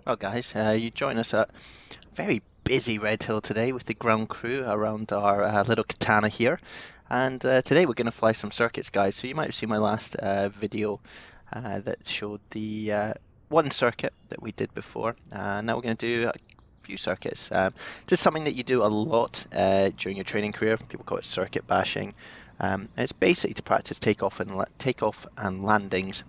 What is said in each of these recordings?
Well, guys, you join us at very busy Redhill today with the ground crew around our little katana here. And today we're going to fly some circuits, guys. So you might have seen my last video that showed the one circuit that we did before. Now we're going to do a few circuits. Just something that you do a lot during your training career. People call it circuit bashing. And it's basically to practice takeoff and landings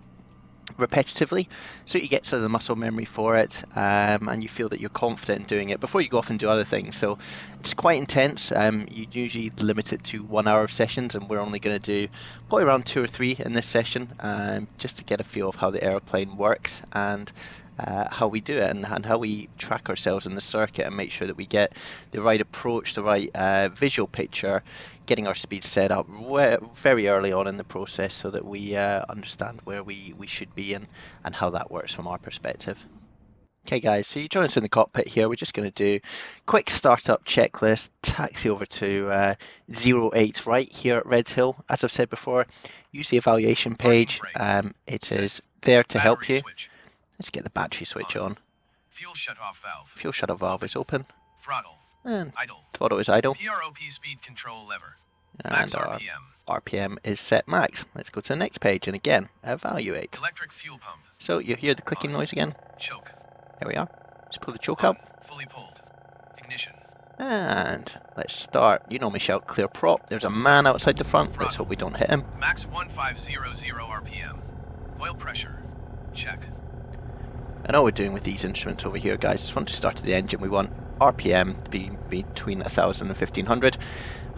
repetitively, so you get sort of the muscle memory for it, and you feel that you're confident in doing it before you go off and do other things. So it's quite intense. You usually limit it to 1 hour of sessions, and we're only going to do probably around 2 or 3 in this session, just to get a feel of how the aeroplane works and how we do it, and how we track ourselves in the circuit and make sure that we get the right approach, the right visual picture, getting our speed set up very early on in the process so that we understand where we should be and how that works from our perspective. Okay guys, so you join us in the cockpit here. We're just going to do quick startup checklist, taxi over to 08 right here at Redhill. As I've said before, use the evaluation page. It is there to help you. Let's get the battery switch on. Fuel shut-off valve. Fuel shut-off valve is open. Throttle. And Idle. throttle is idle. PROP speed control lever. And Max our RPM. RPM is set max. Let's go to the next page and again, evaluate. Electric fuel pump. So you hear the clicking noise again? Choke. There we are. Let's pull the choke out. Fully pulled. Ignition. And let's start. You know me, shout clear prop. There's a man outside the front. Let's hope we don't hit him. Max 1500 RPM. Oil pressure. Check. And all we're doing with these instruments over here, guys, is once we started the engine, we want RPM to be between 1,000 and 1,500.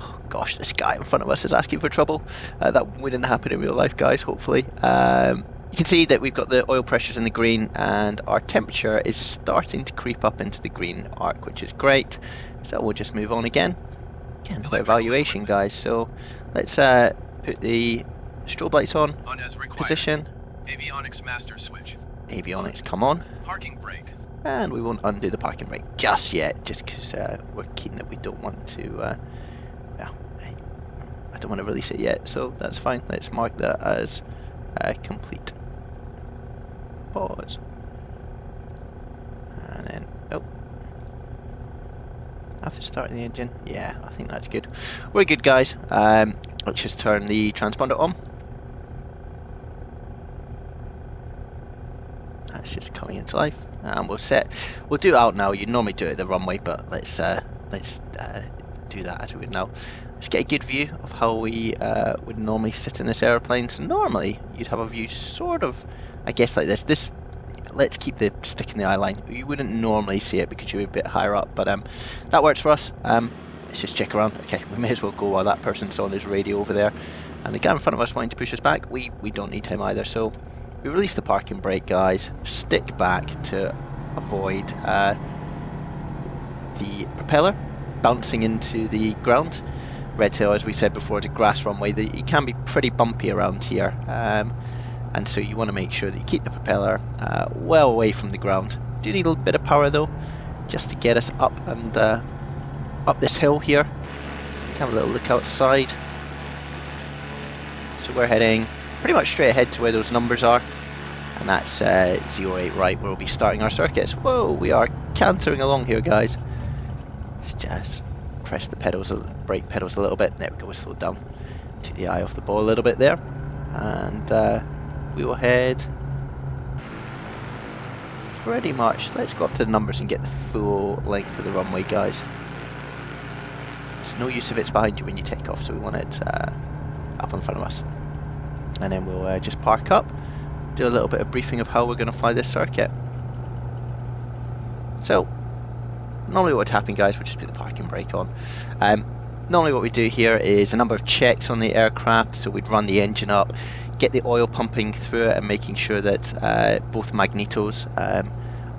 Oh, gosh, this guy in front of us is asking for trouble. That wouldn't happen in real life, guys, hopefully. You can see that we've got the oil pressures in the green, and our temperature is starting to creep up into the green arc, which is great. So we'll just move on again. Again, another evaluation, guys. So let's put the strobe lights on as required. Position. Avionics master switch. Avionics, come on. Parking brake. And we won't undo the parking brake just yet, just because we're keen that we don't want to, I don't want to release it yet, so that's fine. Let's mark that as complete. Pause. And then, after starting the engine, yeah, I think that's good. We're good, guys. Let's just turn the transponder on. That's just coming into life, and we'll do it out now. You'd normally do it at the runway, but let's do that as we would now. Let's get a good view of how we would normally sit in this aeroplane. So normally you'd have a view sort of, I guess, like this. Let's keep the stick in the eye line. You wouldn't normally see it because you're a bit higher up, but that works for us. Let's just check around. Okay, we may as well go while that person's on his radio over there, and the guy in front of us wanting to push us back. We don't need him either, so we release the parking brake, guys. Stick back to avoid the propeller bouncing into the ground. Redhill, as we said before, is a grass runway. It can be pretty bumpy around here, and so you want to make sure that you keep the propeller well away from the ground. Do need a little bit of power though, just to get us up and up this hill here. Have a little look outside. So we're heading pretty much straight ahead to where those numbers are, and that's 08 right, where we'll be starting our circuits. Whoa, we are cantering along here, guys. Let's just press the brake pedals a little bit. There we go, we'll slow down. Take the eye off the ball a little bit there, and we will head pretty much. Let's go up to the numbers and get the full length of the runway, guys. It's no use if it's behind you when you take off, so we want it up in front of us. And then we'll just park up, do a little bit of briefing of how we're going to fly this circuit. So normally what's happening, guys, we'll just put the parking brake on. Normally what we do here is a number of checks on the aircraft. So we'd run the engine up, get the oil pumping through it, and making sure that both magnetos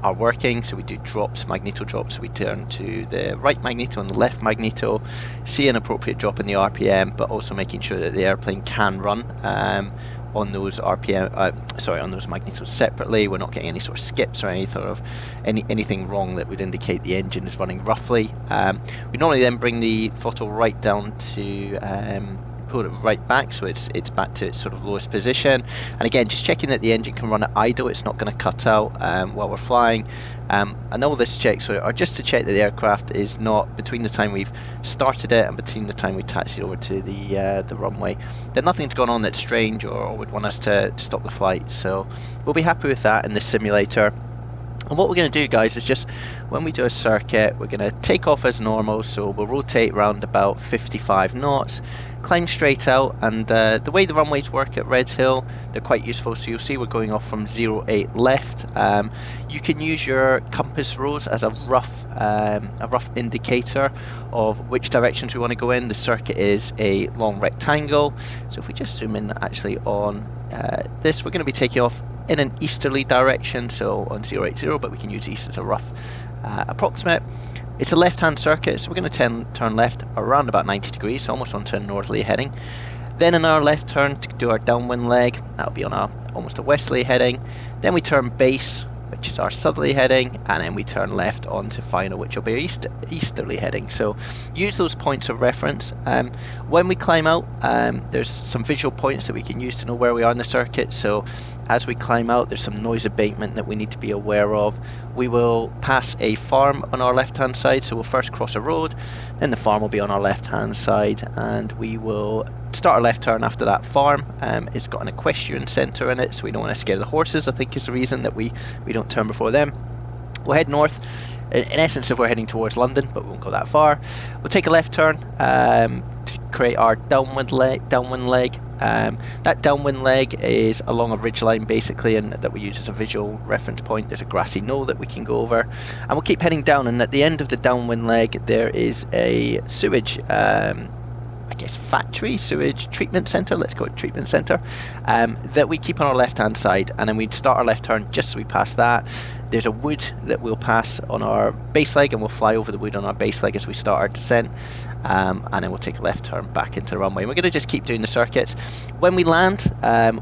are working. So we do drops, magneto drops. So we turn to the right magneto and the left magneto, see an appropriate drop in the RPM, but also making sure that the airplane can run on those on those magnetos separately. We're not getting any sort of skips or anything wrong that would indicate the engine is running roughly. We normally then bring the throttle right down to pulled it right back, so it's back to its sort of lowest position. And again, just checking that the engine can run at idle, it's not going to cut out while we're flying. And all this checks are just to check that the aircraft is not, between the time we've started it and between the time we taxied over to the runway, that nothing's gone on that's strange or would want us to stop the flight. So we'll be happy with that in the simulator. And what we're going to do, guys, is just when we do a circuit, we're going to take off as normal, so we'll rotate around about 55 knots, climb straight out, and the way the runways work at Redhill, they're quite useful. So you'll see we're going off from 08 left. You can use your compass rose as a rough indicator of which directions we want to go in. The circuit is a long rectangle, so if we just zoom in actually on this, we're going to be taking off in an easterly direction, so on 080, but we can use east as a rough approximate. It's a left-hand circuit, so we're going to turn left around about 90 degrees, so almost onto a northerly heading. Then in our left turn to do our downwind leg, that'll be on almost a westerly heading. Then we turn base, which is our southerly heading, and then we turn left onto final, which will be our easterly heading. So use those points of reference. When we climb out, there's some visual points that we can use to know where we are in the circuit. So as we climb out, there's some noise abatement that we need to be aware of. We will pass a farm on our left hand side, so we'll first cross a road, then the farm will be on our left hand side, and we will start our left turn after that farm. It's got an equestrian centre in it, so we don't want to scare the horses, I think is the reason that we don't turn before them. We'll head north, in essence if we're heading towards London, but we won't go that far. We'll take a left turn to create our downwind leg. That downwind leg is along a ridgeline basically, and that we use as a visual reference point. There's a grassy knoll that we can go over, and we'll keep heading down, and at the end of the downwind leg there is a sewage factory, sewage treatment centre, let's go to treatment centre, that we keep on our left hand side, and then we start our left turn just as we pass that. There's a wood that we'll pass on our base leg, and we'll fly over the wood on our base leg as we start our descent, and then we'll take a left turn back into the runway. We're going to just keep doing the circuits. When we land,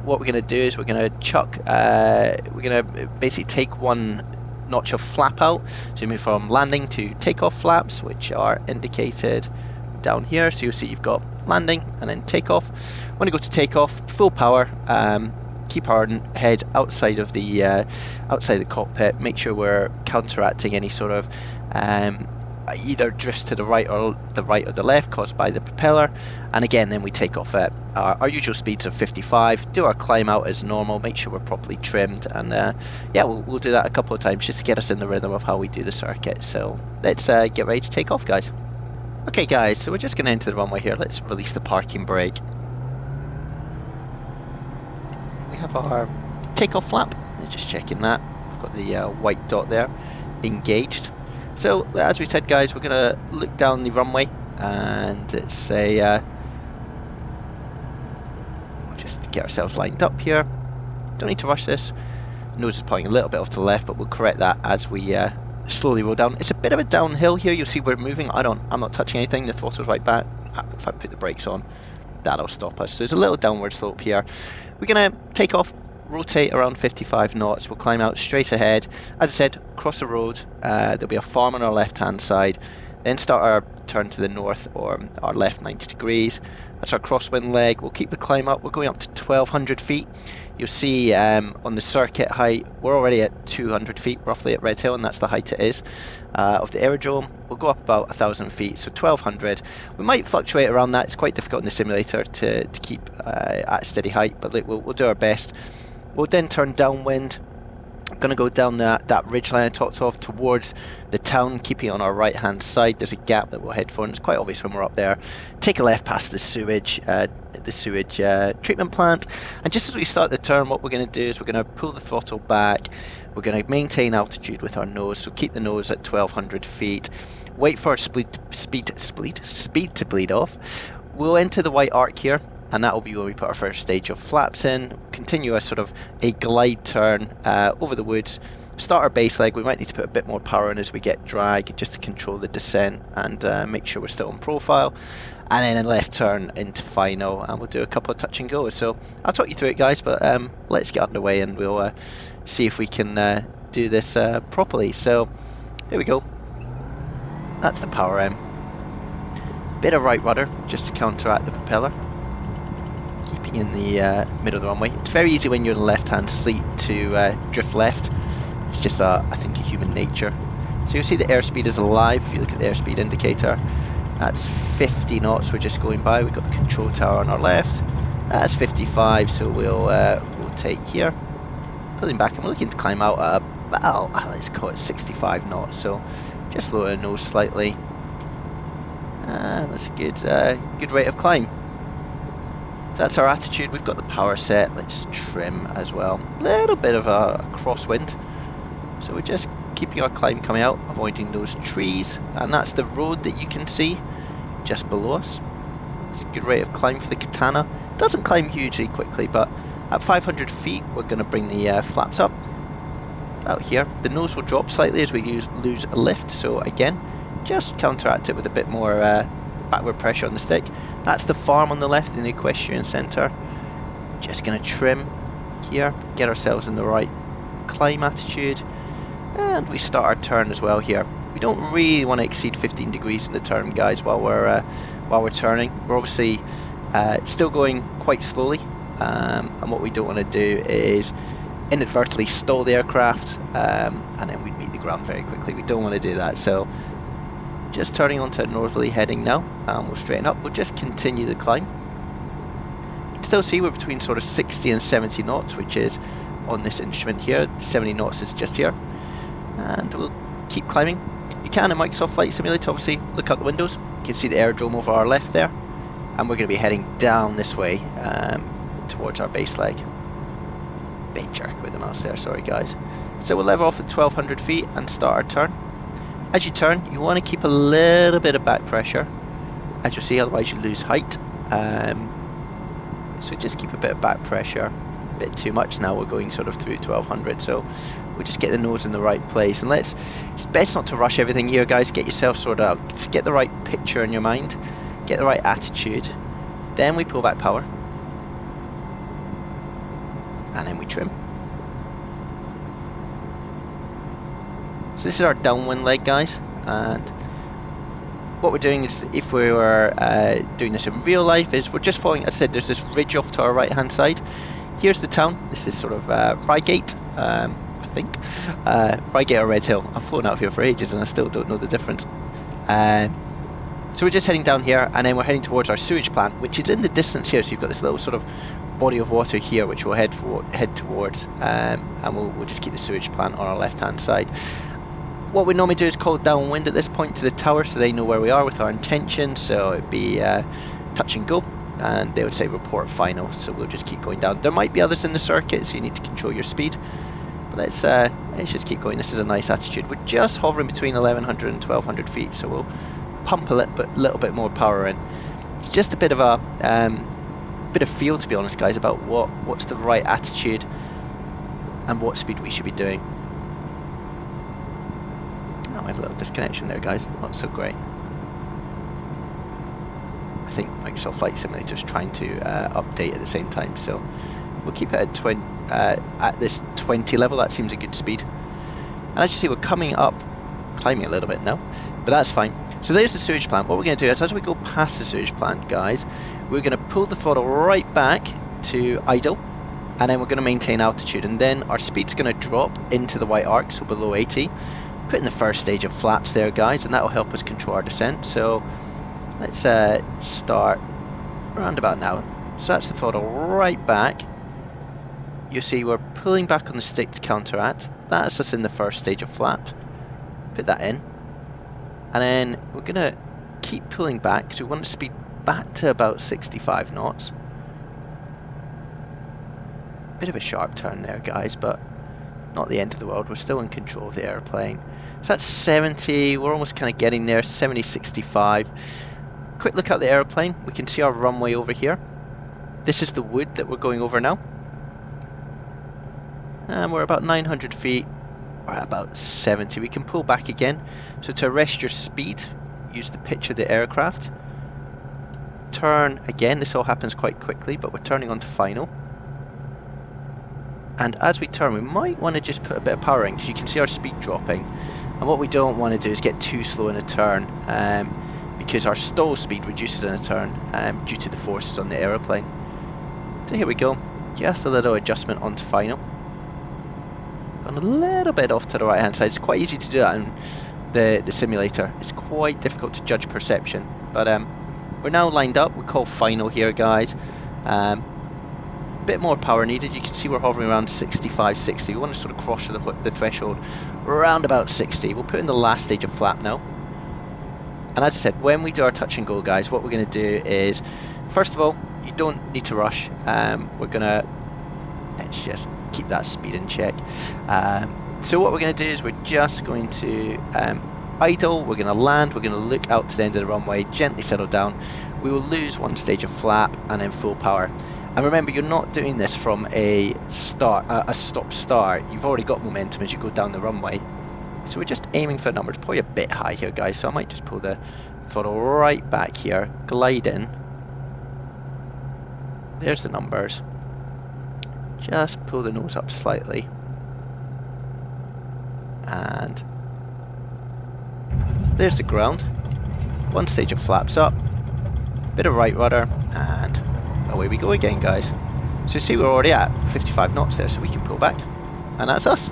what we're going to do is we're going to basically take one notch of flap out, so we move from landing to takeoff flaps, which are indicated down here. So you'll see you've got landing and then takeoff. When we go to takeoff, full power, keep our head outside of the cockpit, make sure we're counteracting any sort of either drifts to the right or the left caused by the propeller. And again, then we take off at our usual speeds of 55, do our climb out as normal, make sure we're properly trimmed, and we'll do that a couple of times just to get us in the rhythm of how we do the circuit. So let's get ready to take off, guys. Okay guys, so we're just going to enter the runway here. Let's release the parking brake. We have our takeoff flap, just checking that. We've got the white dot there, engaged. So as we said guys, we're going to look down the runway, and it's we'll just get ourselves lined up here. Don't need to rush this. Nose is pointing a little bit off to the left, but we'll correct that as we slowly roll down. It's a bit of a downhill here. You'll see we're moving. I'm not touching anything. The throttle's right back. If I put the brakes on, that'll stop us. So there's a little downward slope here. We're gonna take off, rotate around 55 knots. We'll climb out straight ahead. As I said, cross the road. There'll be a farm on our left hand side. Then start our turn to the north or our left 90 degrees. That's our crosswind leg. We'll keep the climb up. We're going up to 1200 feet. You'll see on the circuit height, we're already at 200 feet roughly at Redhill, and that's the height it is of the aerodrome. We'll go up about 1,000 feet, so 1200. We might fluctuate around that. It's quite difficult in the simulator to keep at steady height, but we'll do our best. We'll then turn downwind. Going to go down that ridgeline I talked of towards the town, keeping it on our right hand side. There's a gap that we'll head for, and it's quite obvious when we're up there. Take a left past the sewage treatment plant, and just as we start the turn, what we're going to do is we're going to pull the throttle back. We're going to maintain altitude with our nose, so keep the nose at 1200 feet. Wait for our speed to bleed off. We'll enter the white arc here, and that will be when we put our first stage of flaps in. Continue a sort of a glide turn over the woods. Start our base leg. We might need to put a bit more power in as we get drag, just to control the descent and make sure we're still on profile. And then a left turn into final, and we'll do a couple of touch and goes. So I'll talk you through it, guys, but let's get underway and we'll see if we can do this properly. So here we go. That's the power M. Bit of right rudder just to counteract the propeller. keeping in the middle of the runway. It's very easy when you're in the left-hand seat to drift left. It's just, I think, a human nature. So you'll see the airspeed is alive if you look at the airspeed indicator. That's 50 knots we're just going by. We've got the control tower on our left. That's 55, so we'll take here. Pulling back, and we're looking to climb out at about, let's call it 65 knots. So just lower the nose slightly. That's a good rate of climb. So that's our attitude. We've got the power set. Let's trim as well. A little bit of a crosswind. So we're just keeping our climb coming out, avoiding those trees, and that's the road that you can see just below us. It's a good rate of climb for the Katana. It doesn't climb hugely quickly, but at 500 feet we're going to bring the flaps up out here. The nose will drop slightly as we lose a lift, so again, just counteract it with a bit more backward pressure on the stick. That's the farm on the left in the equestrian centre. Just going to trim here, get ourselves in the right climb attitude. And we start our turn as well here. We don't really want to exceed 15 degrees in the turn, guys, while we're turning. We're obviously still going quite slowly, and what we don't want to do is inadvertently stall the aircraft, and then we'd meet the ground very quickly. We don't want to do that, so just turning onto a northerly heading now, and we'll straighten up. We'll just continue the climb. You can still see we're between sort of 60 and 70 knots, which is on this instrument here. 70 knots is just here. And we'll keep climbing. You can in Microsoft Flight Simulator obviously look out the windows. You can see the aerodrome over our left there, and we're going to be heading down this way towards our base leg. Bit jerk with the mouse there, sorry guys. So we'll level off at 1200 feet and start our turn. As you turn, you want to keep a little bit of back pressure, as you'll see, otherwise you lose height. So just keep a bit of back pressure. A bit too much now, we're going sort of through 1200, so we'll just get the nose in the right place. And it's best not to rush everything here, guys. Get yourself sorted out, just get the right picture in your mind, get the right attitude, then we pull back power, and then we trim. So this is our downwind leg, guys, and what we're doing is, if we were doing this in real life, is we're just following, as I said, there's this ridge off to our right hand side. Here's the town. This is sort of Reigate, I think. Reigate or Redhill. I've flown out of here for ages and I still don't know the difference. So we're just heading down here, and then we're heading towards our sewage plant, which is in the distance here. So you've got this little sort of body of water here, which we'll head towards, and we'll just keep the sewage plant on our left hand side. What we normally do is call downwind at this point to the tower, so they know where we are with our intention. So it'd be touch and go, and they would say report final. So we'll just keep going down. There might be others in the circuit, so you need to control your speed, but let's just keep going. This is a nice attitude. We're just hovering between 1100 and 1200 feet, so we'll pump a little bit more power in. It's just a bit of a bit of feel, to be honest, guys, about what's the right attitude and what speed we should be doing. Oh, I had a little disconnection there, guys. Not so great. I think Microsoft Flight Simulator is trying to update at the same time, so we'll keep it at this 20 level. That seems a good speed. And as you see, we're climbing a little bit now, but that's fine. So there's the sewage plant. What we're going to do is, as we go past the sewage plant, guys, we're going to pull the throttle right back to idle, and then we're going to maintain altitude, and then our speed's going to drop into the white arc, so below 80. Put in the first stage of flaps there, guys, and that will help us control our descent. So let's start around about now. So that's the throttle right back. You see we're pulling back on the stick to counteract. That's us in the first stage of flaps. Put that in. And then we're going to keep pulling back because we want to speed back to about 65 knots. Bit of a sharp turn there, guys, but not the end of the world. We're still in control of the airplane. So that's 70. We're almost kind of getting there. 70, 65. Quick look at the airplane. We can see our runway over here. This is the wood that we're going over now. And we're about 900 feet. We're at about 70. We can pull back again. So to arrest your speed, use the pitch of the aircraft. Turn again. This all happens quite quickly, but we're turning on to final. And as we turn, we might want to just put a bit of power in, because you can see our speed dropping. And what we don't want to do is get too slow in a turn, because our stall speed reduces in a turn due to the forces on the aeroplane. So here we go, just a little adjustment onto final. Gone a little bit off to the right hand side. It's quite easy to do that in the simulator. It's quite difficult to judge perception, but we're now lined up. We call final here, guys. Bit more power needed. You can see we're hovering around 65, 60. We want to sort of cross the threshold around about 60. We'll put in the last stage of flap now. And as I said, when we do our touch and go, guys, what we're going to do is, first of all, you don't need to rush. We're going to, let's just keep that speed in check. So what we're going to do is we're just going to idle, we're going to land, we're going to look out to the end of the runway, gently settle down. We will lose one stage of flap and then full power. And remember, you're not doing this from a stop start. You've already got momentum as you go down the runway. So we're just aiming for numbers. Probably a bit high here, guys, so I might just pull the throttle right back here, glide in. There's the numbers. Just pull the nose up slightly. And there's the ground. One stage of flaps up. Bit of right rudder, and away we go again, guys. So you see we're already at 55 knots there, so we can pull back. And that's us.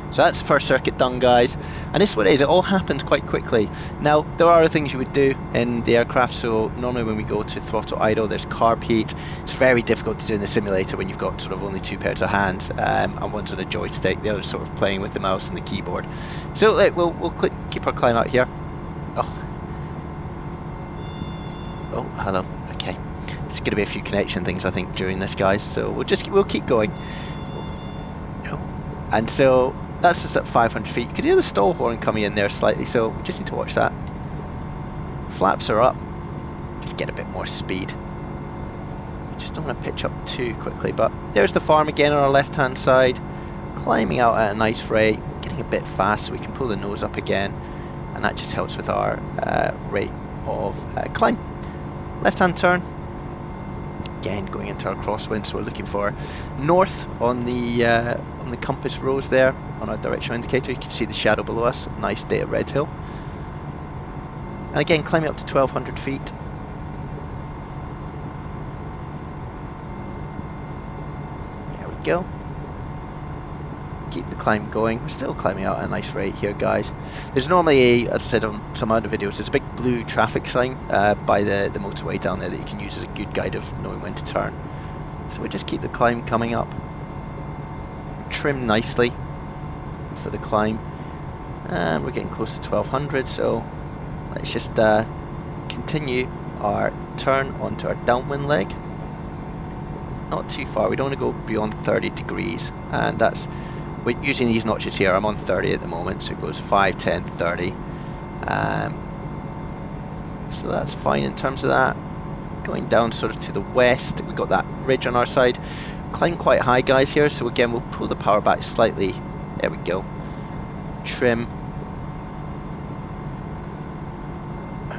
So that's the first circuit done, guys. And this is what it is, it all happens quite quickly. Now, there are other things you would do in the aircraft. So normally when we go to throttle idle, there's carb heat. It's very difficult to do in the simulator when you've got sort of only two pairs of hands, and one's on a joystick, the other's sort of playing with the mouse and the keyboard. So we'll keep our climb out here. Oh, hello. Okay. There's going to be a few connection things, I think, during this, guys. So we'll keep going. And so that's just at 500 feet. You can hear the stall horn coming in there slightly, so we just need to watch that. Flaps are up. Just get a bit more speed. Just don't want to pitch up too quickly, but there's the farm again on our left-hand side. Climbing out at a nice rate. Getting a bit fast so we can pull the nose up again. And that just helps with our rate of climb. Left-hand turn. Again, going into our crosswind, so we're looking for north on the compass rose there on our directional indicator. You can see the shadow below us. Nice day at Redhill. And again, climbing up to 1200 feet. There we go. Keep the climb going. We're still climbing out at a nice rate here, guys. There's normally, as I said on some other videos, there's a big blue traffic sign by the motorway down there that you can use as a good guide of knowing when to turn. So we just keep the climb coming up. Trim nicely for the climb. And we're getting close to 1200, so let's just continue our turn onto our downwind leg. Not too far, we don't want to go beyond 30 degrees, and that's, we're using these notches here. I'm on 30 at the moment, so it goes 5, 10, 30. So that's fine in terms of that. Going down sort of to the west, we've got that ridge on our side. Climb quite high, guys, here, so again we'll pull the power back slightly. There we go. Trim.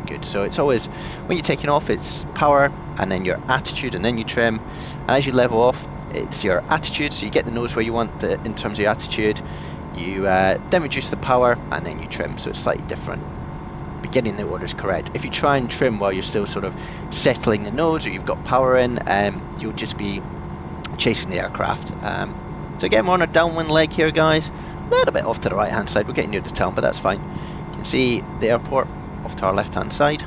Good. So it's always, when you're taking off, it's power and then your attitude and then you trim, and as you level off, it's your attitude, so you get the nose where you want in terms of your attitude. You then reduce the power and then you trim, so it's slightly different. Beginning the order is correct. If you try and trim while you're still sort of settling the nose or you've got power in, you'll just be chasing the aircraft. So again, we're on our downwind leg here, guys. A little bit off to the right hand side. We're getting near the town, but that's fine. You can see the airport off to our left hand side.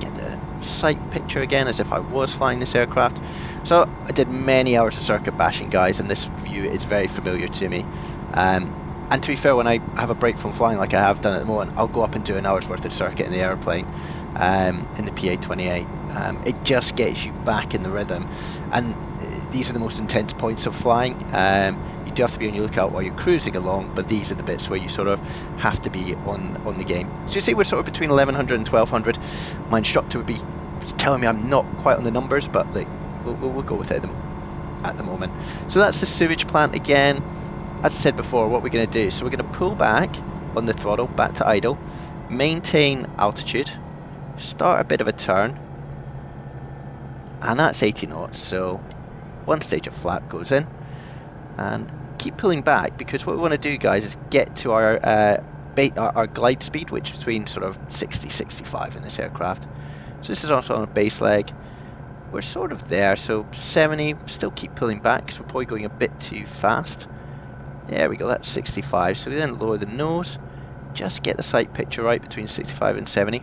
Get the sight picture again as if I was flying this aircraft. So I did many hours of circuit bashing, guys, and this view is very familiar to me. And to be fair, when I have a break from flying like I have done at the moment, I'll go up and do an hour's worth of circuit in the airplane, in the PA-28. It just gets you back in the rhythm, and these are the most intense points of flying. You do have to be on your lookout while you're cruising along, but these are the bits where you sort of have to be on the game. So you see we're sort of between 1100 and 1200. My instructor would be telling me I'm not quite on the numbers, but like, we'll go with it at the moment. So that's the sewage plant again. As I said before, what we're going to do, so we're going to pull back on the throttle, back to idle, maintain altitude, start a bit of a turn, and that's 80 knots, so one stage of flap goes in, and keep pulling back, because what we want to do, guys, is get to our glide speed, which is between sort of 60-65 in this aircraft. So this is also on a base leg. We're sort of there, so 70, still keep pulling back because we're probably going a bit too fast. There we go, that's 65. So we then lower the nose, just get the sight picture right between 65 and 70.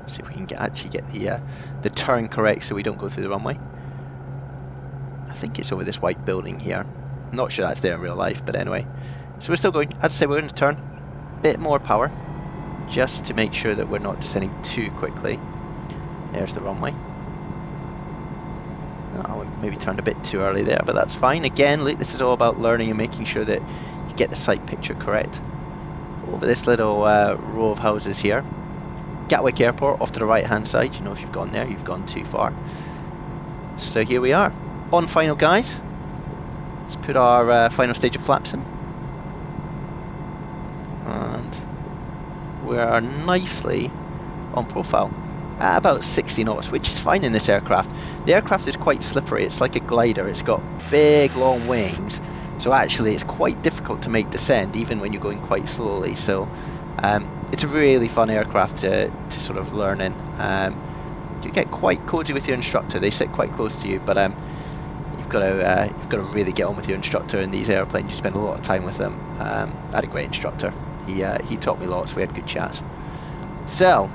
See if we can actually get the turn correct so we don't go through the runway. I think it's over this white building here. I'm not sure that's there in real life, but anyway. So we're still going. I'd say we're going to turn a bit more power, just to make sure that we're not descending too quickly. There's the runway. Oh, we maybe turned a bit too early there, but that's fine. Again, look, this is all about learning and making sure that you get the sight picture correct. Over this little row of houses here. Gatwick Airport off to the right hand side. You know, if you've gone there, you've gone too far. So here we are. On final, guys. Let's put our final stage of flaps in. And we are nicely on profile. At about 60 knots, which is fine in this aircraft. The aircraft is quite slippery, it's like a glider, it's got big long wings, so actually it's quite difficult to make descent even when you're going quite slowly. So it's a really fun aircraft to sort of learn in. You get quite cozy with your instructor, they sit quite close to you, but you've got to really get on with your instructor in these airplanes. You spend a lot of time with them. I had a great instructor, he taught me lots, we had good chats. So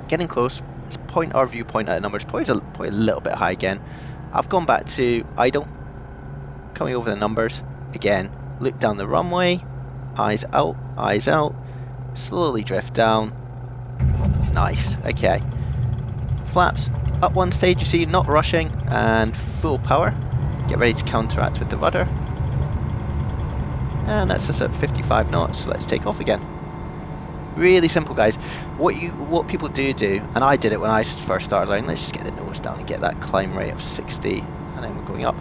getting close. Let's point our viewpoint at the numbers. Probably a little bit high again. I've gone back to idle. Coming over the numbers. Again, look down the runway. Eyes out, eyes out. Slowly drift down. Nice. Okay. Flaps up one stage, you see, not rushing, and full power. Get ready to counteract with the rudder. And that's us at 55 knots. So let's take off again. Really simple, guys. What people do, and I did it when I first started learning, let's just get the nose down and get that climb rate of 60, and then we're going up.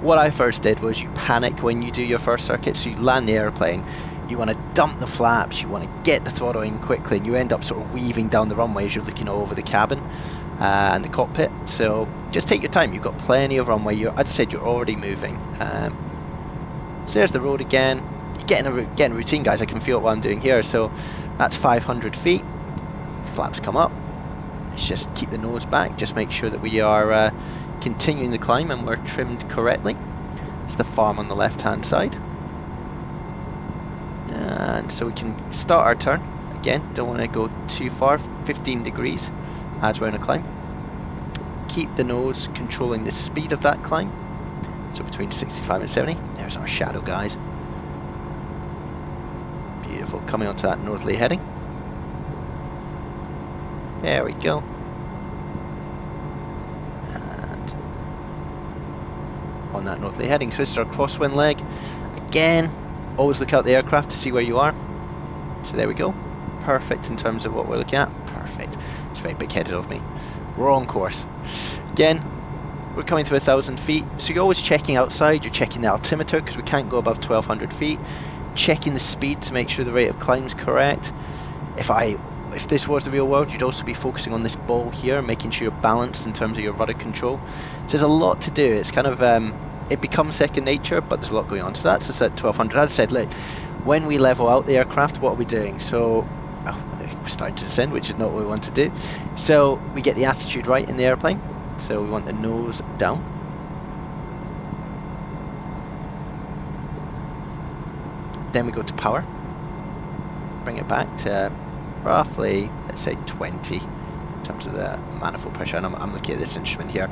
What I first did was you panic when you do your first circuit, so you land the airplane, you want to dump the flaps, you want to get the throttle in quickly, and you end up sort of weaving down the runway as you're looking over the cabin and the cockpit. So just take your time, you've got plenty of runway. As I said, you're already moving. So there's the road again. You're getting a routine, guys. I can feel it what I'm doing here. So that's 500 feet. Flaps come up. Let's just keep the nose back. Just make sure that we are continuing the climb and we're trimmed correctly. It's the farm on the left hand side. And so we can start our turn. Again, don't want to go too far. 15 degrees as we're in a climb. Keep the nose controlling the speed of that climb. So between 65 and 70. There's our shadow, guys. Beautiful, coming onto that northerly heading. There we go. And on that northerly heading, so this is our crosswind leg. Again, always look out the aircraft to see where you are. So there we go. Perfect in terms of what we're looking at. Perfect. It's very big-headed of me. We're on course. Again, we're coming to 1,000 feet. So you're always checking outside. You're checking the altimeter because we can't go above 1,200 feet. Checking the speed to make sure the rate of climb is correct. If this was the real world, you'd also be focusing on this ball here, making sure you're balanced in terms of your rudder control. So there's a lot to do. It's kind of it becomes second nature, but there's a lot going on. So that's us at 1,200. As I said, look, when we level out the aircraft, what are we doing? So we're starting to descend, which is not what we want to do. So we get the attitude right in the airplane. So we want the nose down. Then we go to power, bring it back to roughly, let's say 20 in terms of the manifold pressure, and I'm looking at this instrument here,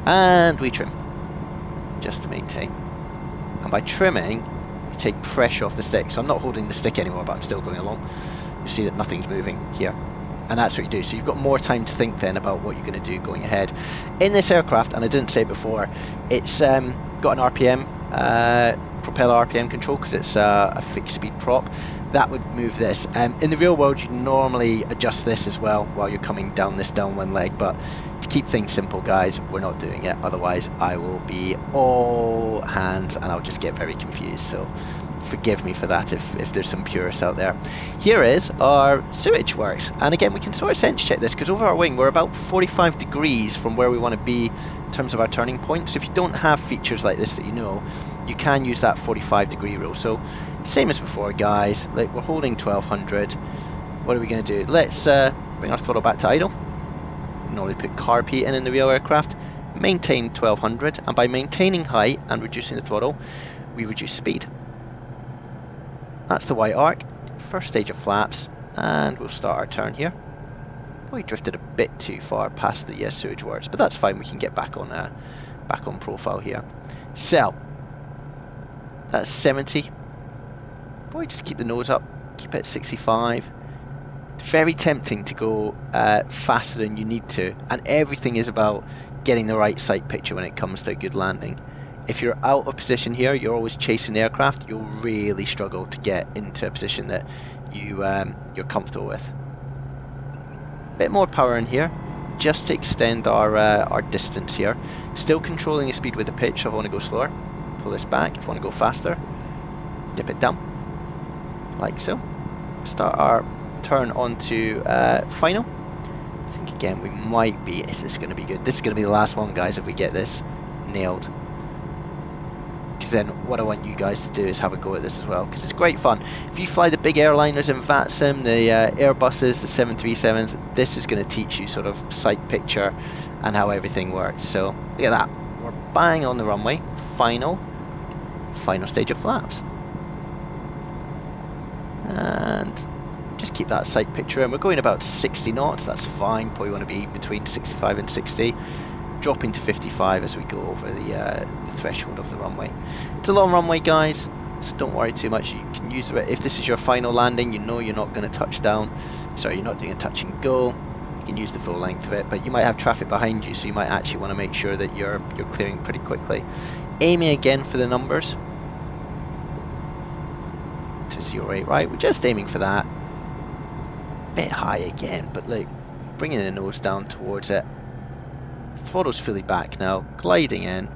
and we trim just to maintain. And by trimming, you take pressure off the stick. So I'm not holding the stick anymore, but I'm still going along. You see that nothing's moving here, and that's what you do. So you've got more time to think then about what you're going to do going ahead. In this aircraft, and I didn't say it before, it's got an RPM propeller RPM control because it's a fixed speed prop. That would move this. In the real world, you normally adjust this as well while you're coming down this downwind leg, but to keep things simple, guys, we're not doing it. Otherwise, I will be all hands and I'll just get very confused. So forgive me for that if there's some purists out there. Here is our sewage works, and again we can sort of sense check this because over our wing we're about 45 degrees from where we want to be in terms of our turning point. So if you don't have features like this that you know, you can use that 45 degree rule. So same as before, guys, like we're holding 1200. What are we going to do? Let's we're bring our throttle back to idle. Normally put carb heat in the real aircraft. Maintain 1200, and by maintaining height and reducing the throttle, we reduce speed. That's the white arc, first stage of flaps, and we'll start our turn here. We drifted a bit too far past the sewage works, but that's fine. We can get back on profile here. So that's 70. Boy, just keep the nose up, keep it at 65. It's very tempting to go faster than you need to, and everything is about getting the right sight picture when it comes to a good landing. If you're out of position here, you're always chasing the aircraft, you'll really struggle to get into a position that you're comfortable with. Bit more power in here, just to extend our distance here. Still controlling the speed with the pitch, so if I want to go slower, pull this back. If I want to go faster, dip it down, like so. Start our turn onto final. I think again we might be, is this going to be good? This is going to be the last one, guys, if we get this nailed. Because then what I want you guys to do is have a go at this as well, because it's great fun. If you fly the big airliners in VATSIM, the Airbuses, the 737s, this is going to teach you sort of sight picture and how everything works. So look at that, we're bang on the runway. Final stage of flaps, and just keep that sight picture in. We're going about 60 knots, that's fine. Probably want to be between 65 and 60. Dropping to 55 as we go over the threshold of the runway. It's a long runway, guys, so don't worry too much. You can use it if this is your final landing. You know you're not going to touch down. Sorry, you're not doing a touch and go. You can use the full length of it, but you might have traffic behind you, so you might actually want to make sure that you're clearing pretty quickly. Aiming again for the numbers to 08, right? We're just aiming for that. Bit high again, but look, bringing the nose down towards it. Throttle's fully back now, gliding in,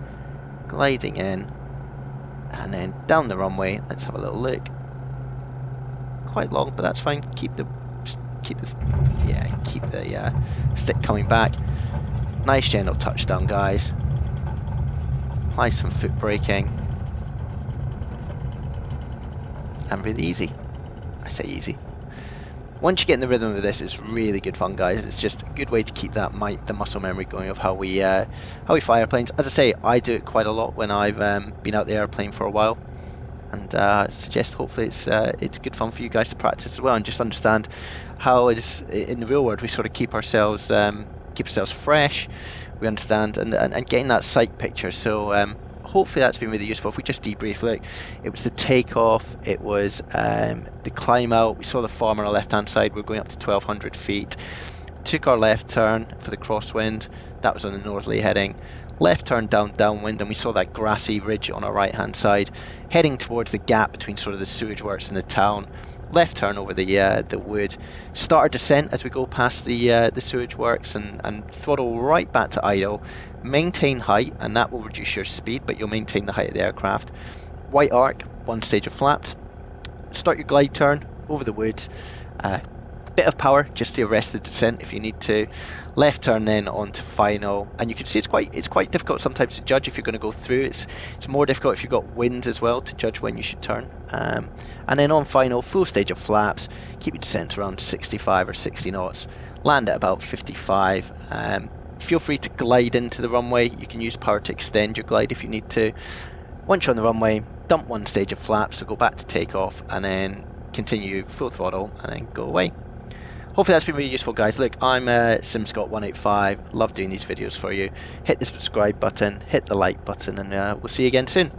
and then down the runway. Let's have a little look. Quite long, but that's fine. Keep the stick coming back. Nice gentle touchdown, guys. Apply some foot braking, and really easy. I say easy. Once you get in the rhythm of this, it's really good fun, guys. It's just a good way to keep the muscle memory going of how we fly airplanes. As I say, I do it quite a lot when I've been out the airplane for a while, and I suggest hopefully it's good fun for you guys to practice as well and just understand how it is in the real world. We sort of keep ourselves fresh. We understand and getting that sight picture. So hopefully that's been really useful. If we just debrief, look, it was the takeoff, it was the climb out. We saw the farm on our left hand side. We're going up to 1200 feet. Took our left turn for the crosswind. That was on the northerly heading. Left turn downwind, and we saw that grassy ridge on our right hand side, heading towards the gap between sort of the sewage works and the town. Left turn over the wood. Start our descent as we go past the sewage works, and throttle right back to idle. Maintain height, and that will reduce your speed, but you'll maintain the height of the aircraft. White arc, one stage of flaps. Start your glide turn over the woods. Bit of power just to arrest the descent if you need to. Left turn then onto final, and you can see it's quite difficult sometimes to judge if you're going to go through. It's more difficult if you've got winds as well to judge when you should turn. And then on final, full stage of flaps. Keep your descent around 65 or 60 knots. Land at about 55. Feel free to glide into the runway. You can use power to extend your glide if you need to. Once you're on the runway, dump one stage of flaps, so go back to takeoff, and then continue full throttle, and then go away. Hopefully that's been really useful, guys. Look, I'm SimScott185. Love doing these videos for you. Hit the subscribe button, hit the like button, and we'll see you again soon.